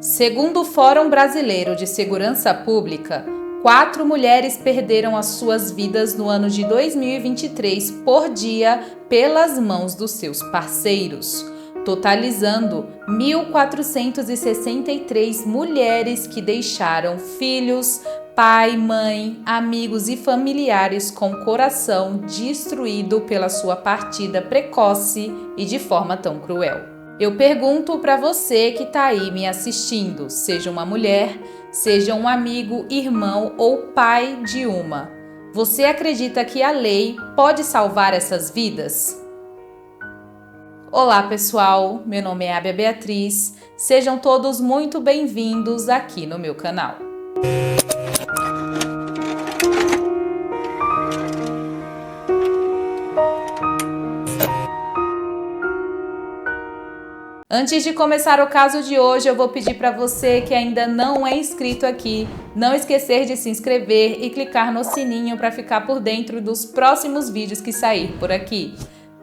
Segundo o Fórum Brasileiro de Segurança Pública, 4 mulheres perderam as suas vidas no ano de 2023 por dia pelas mãos dos seus parceiros, totalizando 1.463 mulheres que deixaram filhos, pai, mãe, amigos e familiares com o coração destruído pela sua partida precoce e de forma tão cruel. Eu pergunto para você que está aí me assistindo, seja uma mulher, seja um amigo, irmão ou pai de uma. Você acredita que a lei pode salvar essas vidas? Olá pessoal, meu nome é Ábia Beatriz, sejam todos muito bem-vindos aqui no meu canal. Antes de começar o caso de hoje, eu vou pedir para você que ainda não é inscrito aqui, não esquecer de se inscrever e clicar no sininho para ficar por dentro dos próximos vídeos que sair por aqui.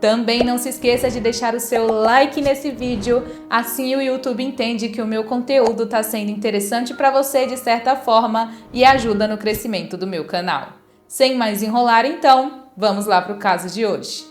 Também não se esqueça de deixar o seu like nesse vídeo, assim o YouTube entende que o meu conteúdo está sendo interessante para você de certa forma e ajuda no crescimento do meu canal. Sem mais enrolar então, vamos lá para o caso de hoje.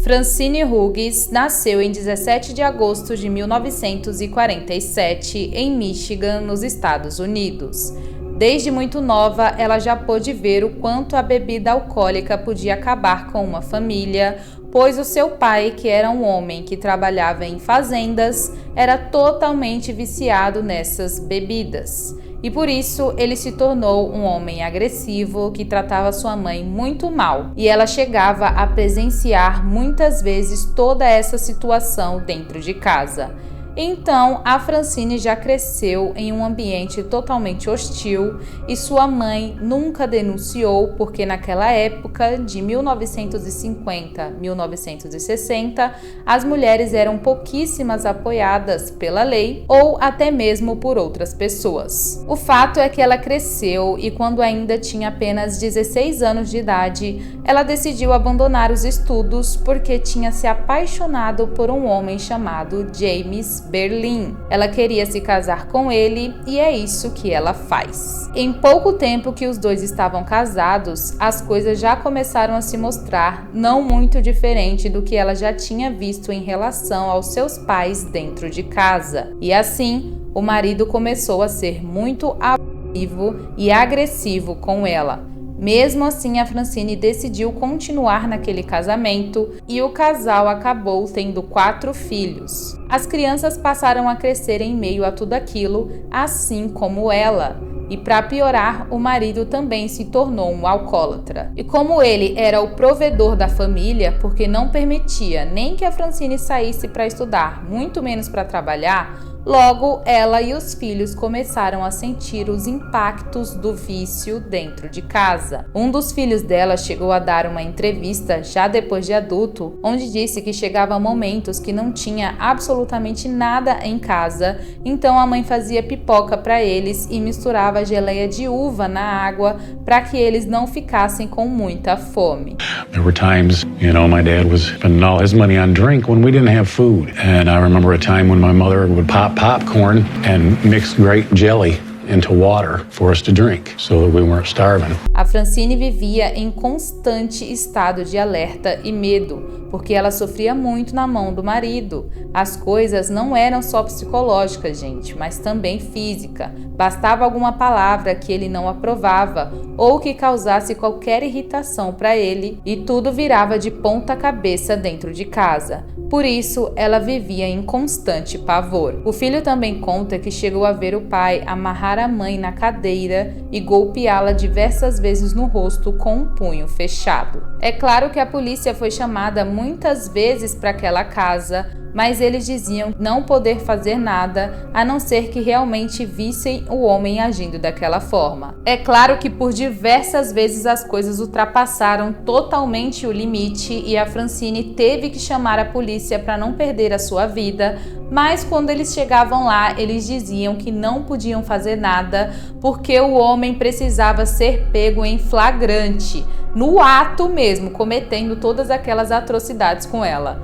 Francine Hughes nasceu em 17 de agosto de 1947 em Michigan, nos Estados Unidos. Desde muito nova, ela já pôde ver o quanto a bebida alcoólica podia acabar com uma família, pois o seu pai, que era um homem que trabalhava em fazendas, era totalmente viciado nessas bebidas. E por isso ele se tornou um homem agressivo que tratava sua mãe muito mal. E ela chegava a presenciar muitas vezes toda essa situação dentro de casa. Então, a Francine já cresceu em um ambiente totalmente hostil e sua mãe nunca denunciou porque naquela época, de 1950 a 1960, as mulheres eram pouquíssimas apoiadas pela lei ou até mesmo por outras pessoas. O fato é que ela cresceu e quando ainda tinha apenas 16 anos de idade, ela decidiu abandonar os estudos porque tinha se apaixonado por um homem chamado James Berlin. Ela queria se casar com ele e é isso que ela faz. Em pouco tempo que os dois estavam casados, as coisas já começaram a se mostrar não muito diferente do que ela já tinha visto em relação aos seus pais dentro de casa. E assim, o marido começou a ser muito abusivo e agressivo com ela. Mesmo assim, a Francine decidiu continuar naquele casamento e o casal acabou tendo 4 filhos. As crianças passaram a crescer em meio a tudo aquilo, assim como ela. E para piorar, o marido também se tornou um alcoólatra. E como ele era o provedor da família, porque não permitia nem que a Francine saísse para estudar, muito menos para trabalhar, logo ela e os filhos começaram a sentir os impactos do vício dentro de casa. Um dos filhos dela chegou a dar uma entrevista, já depois de adulto, onde disse que chegava momentos que não tinha absolutamente nada em casa, então a mãe fazia pipoca para eles e misturava geleia de uva na água para que eles não ficassem com muita fome. There were times, my dad was spending all his money on drink when we didn't have food. And I remember a time when my mother would pop popcorn and mix grape jelly into water for us to drink, so that we weren't starving. A Francine vivia em constante estado de alerta e medo, porque ela sofria muito na mão do marido. As coisas não eram só psicológicas, gente, mas também física. Bastava alguma palavra que ele não aprovava ou que causasse qualquer irritação para ele e tudo virava de ponta cabeça dentro de casa. Por isso, ela vivia em constante pavor. O filho também conta que chegou a ver o pai amarrar a mãe na cadeira e golpeá-la diversas vezes no rosto com um punho fechado. É claro que a polícia foi chamada muitas vezes para aquela casa, mas eles diziam não poder fazer nada a não ser que realmente vissem o homem agindo daquela forma. É claro que por diversas vezes as coisas ultrapassaram totalmente o limite e a Francine teve que chamar a polícia para não perder a sua vida, mas quando eles chegavam lá, eles diziam que não podiam fazer nada porque o homem precisava ser pego em flagrante, no ato mesmo, cometendo todas aquelas atrocidades com ela.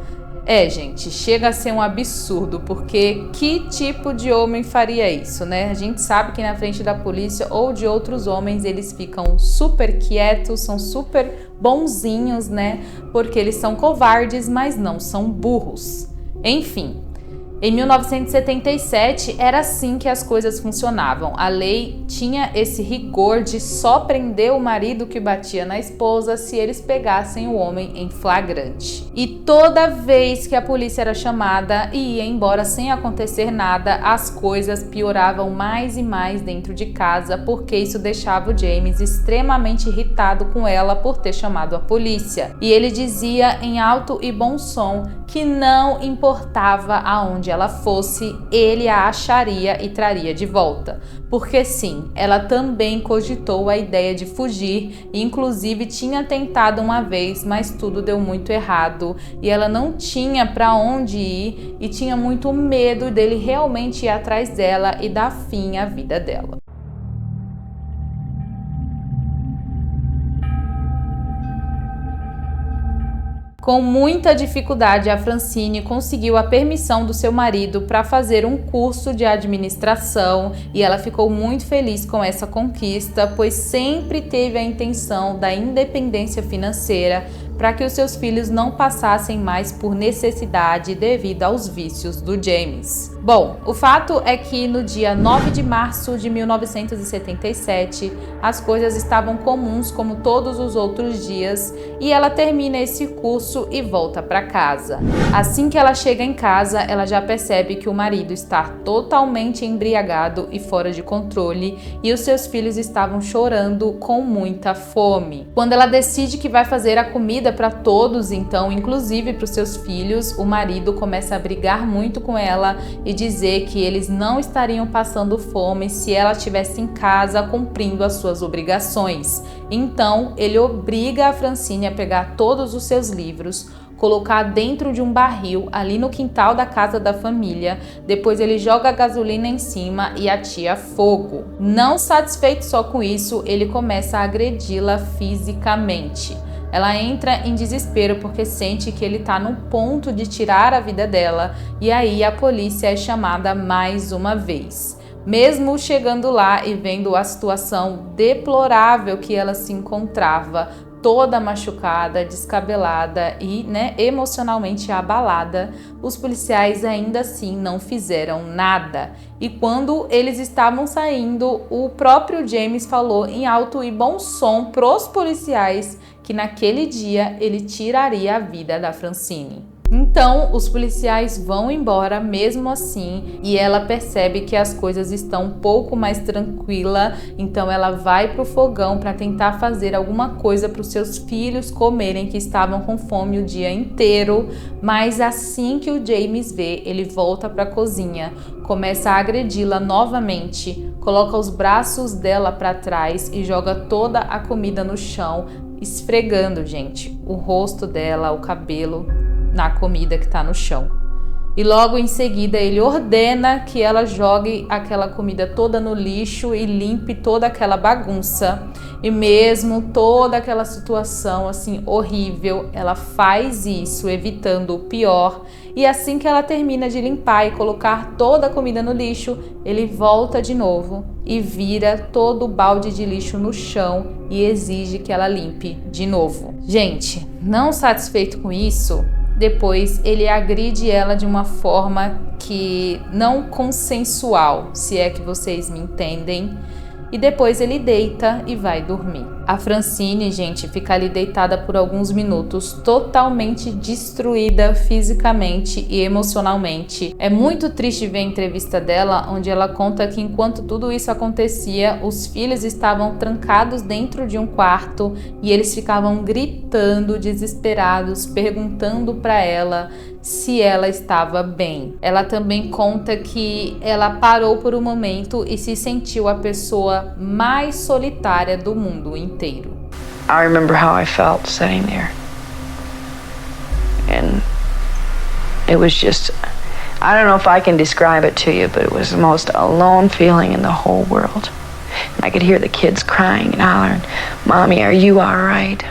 Gente, chega a ser um absurdo, porque que tipo de homem faria isso, né? A gente sabe que na frente da polícia ou de outros homens eles ficam super quietos, são super bonzinhos, né? Porque eles são covardes, mas não são burros. Enfim. Em 1977, era assim que as coisas funcionavam. A lei tinha esse rigor de só prender o marido que batia na esposa se eles pegassem o homem em flagrante. E toda vez que a polícia era chamada e ia embora sem acontecer nada, as coisas pioravam mais e mais dentro de casa, porque isso deixava o James extremamente irritado com ela por ter chamado a polícia. E ele dizia em alto e bom som que não importava aonde ela fosse, ele a acharia e traria de volta. Porque sim, ela também cogitou a ideia de fugir e inclusive tinha tentado uma vez, mas tudo deu muito errado e ela não tinha para onde ir e tinha muito medo dele realmente ir atrás dela e dar fim à vida dela. Com muita dificuldade, a Francine conseguiu a permissão do seu marido para fazer um curso de administração e ela ficou muito feliz com essa conquista, pois sempre teve a intenção da independência financeira para que os seus filhos não passassem mais por necessidade devido aos vícios do James. Bom, o fato é que no dia 9 de março de 1977, as coisas estavam comuns como todos os outros dias e ela termina esse curso e volta para casa. Assim que ela chega em casa, ela já percebe que o marido está totalmente embriagado e fora de controle e os seus filhos estavam chorando com muita fome. Quando ela decide que vai fazer a comida para todos, então, inclusive para os seus filhos, o marido começa a brigar muito com ela e dizer que eles não estariam passando fome se ela estivesse em casa cumprindo as suas obrigações. Então, ele obriga a Francine a pegar todos os seus livros, colocar dentro de um barril ali no quintal da casa da família, depois ele joga gasolina em cima e atia fogo. Não satisfeito só com isso, ele começa a agredi-la fisicamente. Ela entra em desespero porque sente que ele está no ponto de tirar a vida dela e aí a polícia é chamada mais uma vez. Mesmo chegando lá e vendo a situação deplorável que ela se encontrava, toda machucada, descabelada e, emocionalmente abalada, os policiais ainda assim não fizeram nada. E quando eles estavam saindo, o próprio James falou em alto e bom som pros policiais que naquele dia ele tiraria a vida da Francine. Então, os policiais vão embora mesmo assim e ela percebe que as coisas estão um pouco mais tranquilas, então ela vai pro fogão para tentar fazer alguma coisa para os seus filhos comerem, que estavam com fome o dia inteiro, mas assim que o James vê, ele volta para a cozinha, começa a agredi-la novamente, coloca os braços dela para trás e joga toda a comida no chão, esfregando, gente, o rosto dela, o cabelo na comida que tá no chão. E logo em seguida ele ordena que ela jogue aquela comida toda no lixo e limpe toda aquela bagunça. E mesmo toda aquela situação assim horrível, ela faz isso, evitando o pior. E assim que ela termina de limpar e colocar toda a comida no lixo, ele volta de novo e vira todo o balde de lixo no chão e exige que ela limpe de novo. Gente, não satisfeito com isso, depois ele agride ela de uma forma que não consensual, se é que vocês me entendem. E depois ele deita e vai dormir. A Francine, gente, fica ali deitada por alguns minutos, totalmente destruída fisicamente e emocionalmente. É muito triste ver a entrevista dela, onde ela conta que enquanto tudo isso acontecia, os filhos estavam trancados dentro de um quarto e eles ficavam gritando, desesperados, perguntando para ela se ela estava bem. Ela também conta que ela parou por um momento e se sentiu a pessoa mais solitária do mundo inteiro. I remember how I felt sitting there. And it was just, I don't know if I can describe it to you, but it was the most alone feeling in the whole world. And I could hear the kids crying and hollering, "Mommy, are you all right?"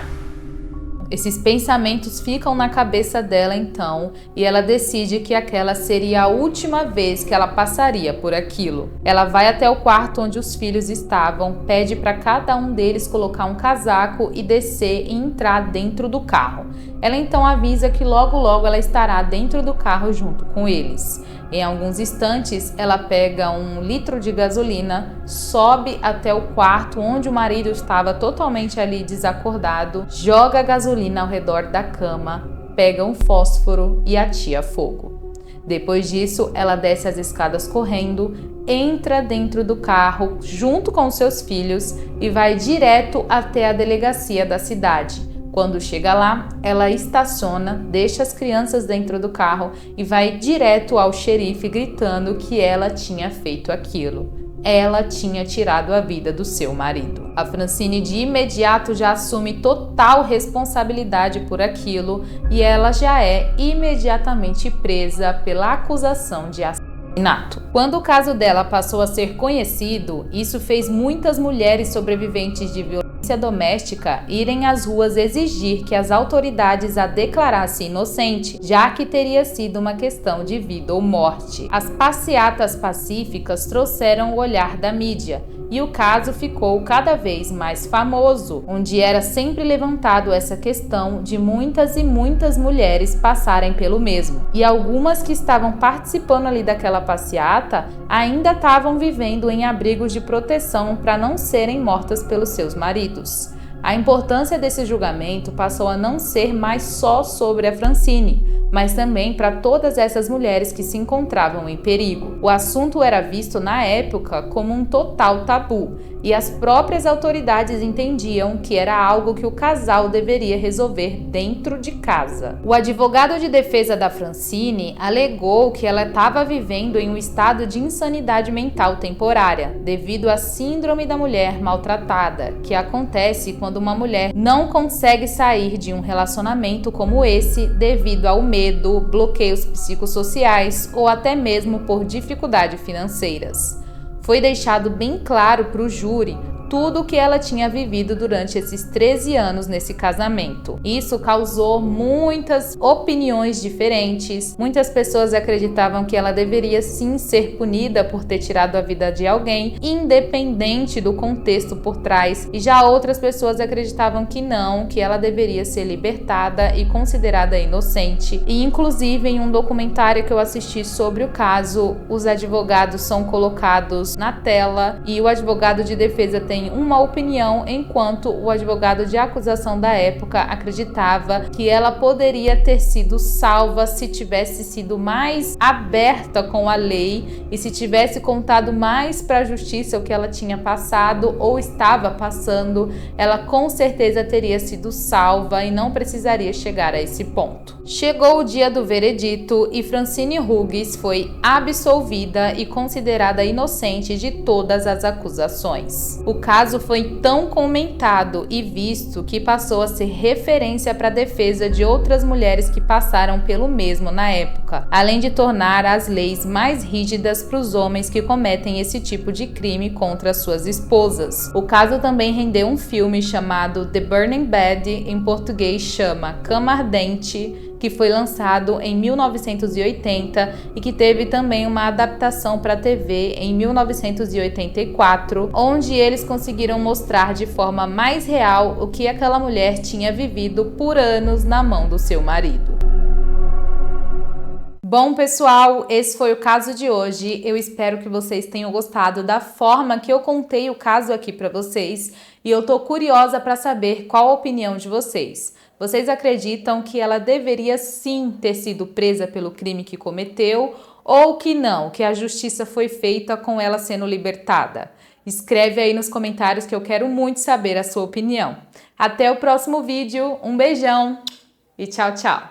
Esses pensamentos ficam na cabeça dela então, e ela decide que aquela seria a última vez que ela passaria por aquilo. Ela vai até o quarto onde os filhos estavam, pede para cada um deles colocar um casaco e descer e entrar dentro do carro. Ela então avisa que logo ela estará dentro do carro junto com eles. Em alguns instantes, ela pega 1 litro de gasolina, sobe até o quarto onde o marido estava totalmente ali desacordado, joga a gasolina ao redor da cama, pega um fósforo e atia fogo. Depois disso, ela desce as escadas correndo, entra dentro do carro junto com seus filhos e vai direto até a delegacia da cidade. Quando chega lá, ela estaciona, deixa as crianças dentro do carro e vai direto ao xerife gritando que ela tinha feito aquilo. Ela tinha tirado a vida do seu marido. A Francine de imediato já assume total responsabilidade por aquilo e ela já é imediatamente presa pela acusação de assassinato. Quando o caso dela passou a ser conhecido, isso fez muitas mulheres sobreviventes de violência doméstica irem às ruas exigir que as autoridades a declarassem inocente, já que teria sido uma questão de vida ou morte. As passeatas pacíficas trouxeram o olhar da mídia e o caso ficou cada vez mais famoso, onde era sempre levantado essa questão de muitas e muitas mulheres passarem pelo mesmo. E algumas que estavam participando ali daquela passeata ainda estavam vivendo em abrigos de proteção para não serem mortas pelos seus maridos. A importância desse julgamento passou a não ser mais só sobre a Francine, mas também para todas essas mulheres que se encontravam em perigo. O assunto era visto na época como um total tabu, e as próprias autoridades entendiam que era algo que o casal deveria resolver dentro de casa. O advogado de defesa da Francine alegou que ela estava vivendo em um estado de insanidade mental temporária, devido à síndrome da mulher maltratada, que acontece quando uma mulher não consegue sair de um relacionamento como esse devido ao medo, bloqueios psicossociais ou até mesmo por dificuldades financeiras. Foi deixado bem claro para o júri tudo o que ela tinha vivido durante esses 13 anos nesse casamento. Isso causou muitas opiniões diferentes. Muitas pessoas acreditavam que ela deveria sim ser punida por ter tirado a vida de alguém, independente do contexto por trás, e já outras pessoas acreditavam que não, que ela deveria ser libertada e considerada inocente. E inclusive em um documentário que eu assisti sobre o caso, os advogados são colocados na tela e o advogado de defesa tem uma opinião, enquanto o advogado de acusação da época acreditava que ela poderia ter sido salva se tivesse sido mais aberta com a lei e se tivesse contado mais para a justiça o que ela tinha passado ou estava passando, ela com certeza teria sido salva e não precisaria chegar a esse ponto. Chegou o dia do veredito e Francine Hughes foi absolvida e considerada inocente de todas as acusações. O caso foi tão comentado e visto que passou a ser referência para a defesa de outras mulheres que passaram pelo mesmo na época, além de tornar as leis mais rígidas para os homens que cometem esse tipo de crime contra suas esposas. O caso também rendeu um filme chamado The Burning Bed, em português chama Cama Ardente, que foi lançado em 1980 e que teve também uma adaptação para a TV em 1984, onde eles conseguiram mostrar de forma mais real o que aquela mulher tinha vivido por anos na mão do seu marido. Bom, pessoal, esse foi o caso de hoje. Eu espero que vocês tenham gostado da forma que eu contei o caso aqui para vocês e eu tô curiosa para saber qual a opinião de vocês. Vocês acreditam que ela deveria sim ter sido presa pelo crime que cometeu ou que não, que a justiça foi feita com ela sendo libertada? Escreve aí nos comentários que eu quero muito saber a sua opinião. Até o próximo vídeo, um beijão e tchau, tchau!